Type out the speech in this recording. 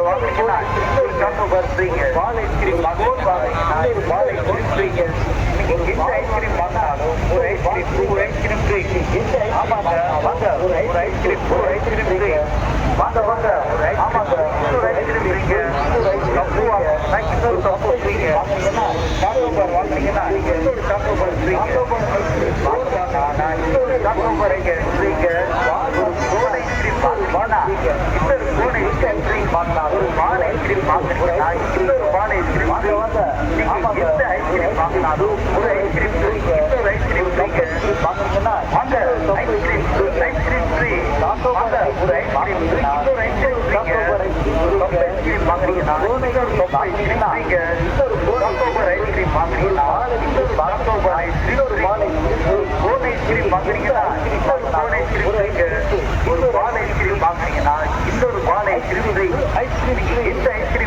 வாங்கினீங்கன்னா இன்னொரு சாக்கோபார் ஃப்ரீங்க. பால் ஐஸ்கிரீம் வாங்கினீங்கன்னா ஒரு பால் ஐஸ்கிரீம் ஃப்ரீங்க. நீங்க எந்த ஐஸ்கிரீம் வாங்கினாலும் ஒரு ஐஸ்கிரீம் ஃப்ரீ. ஆமாங்க, வாங்க ஒரு ஐஸ்கிரீம் ஃப்ரீ. வாங்க வாங்க ஆமாங்க, இன்னொரு ஐஸ்கிரீம் ஃப்ரீங்க. இன்னொரு கப்பு ஃப்ரீங்க. வாங்கினீங்கன்னா சாக்கோபார் வாங்கினீங்கன்னா நீங்க இன்னொரு சாக்கோபார் ஃப்ரீங்க. நான் இன்னொரு சாக்கோபார் ஃப்ரீங்க. ஒரு கோன் ஐஸ்கிரீம் வாங்கினா இன்னொரு கோன் ஐஸ்கிரீம் ஃப்ரீ. ஒரு பால் ஐஸ்கிரீம் வாங்கினீங்கன்னா இன்னொரு பால் ஐஸ்கிரீம் வாங்க. நீங்க எந்த ஐஸ்கிரீம் வாங்கினாலும் ஒரு ஐஸ்கிரீம் ஃப்ரீ. இன்னொரு ஐஸ்கிரீம் ஃப்ரீங்க. வாங்கினீங்கன்னா வாங்க ஐஸ்கிரீம் ஃப்ரீ. வாங்க ஒரு ஐஸ்கிரீம் ஃப்ரீ. இன்னொரு ஐஸ்கிரீம் ஃப்ரீங்க. ஒரு கப் ஐஸ்கிரீம் வாங்கினீங்கன்னா இன்னொரு கப் ஐஸ்கிரீம் ஃப்ரீங்க. இன்னொரு சாக்கோபார் ஐஸ்கிரீம் வாங்கினீங்கன்னா இன்னொரு சாக்கோபார் ஐஸ்கிரீம் ஃப்ரீ. ஒரு கோன் ஐஸ்கிரீம் வாங்கினீங்கன்னா இன்னொரு கோன் ஐஸ்கிரீம் ஃப்ரீங்க. ஒரு பால் ஐஸ்கிரீம் வாங்கினீங்கன்னா இன்னொரு பால் ஐஸ்கிரீம் ஃப்ரீ. ஐஸ்கிரீம் எந்த ஐஸ்கிரீம்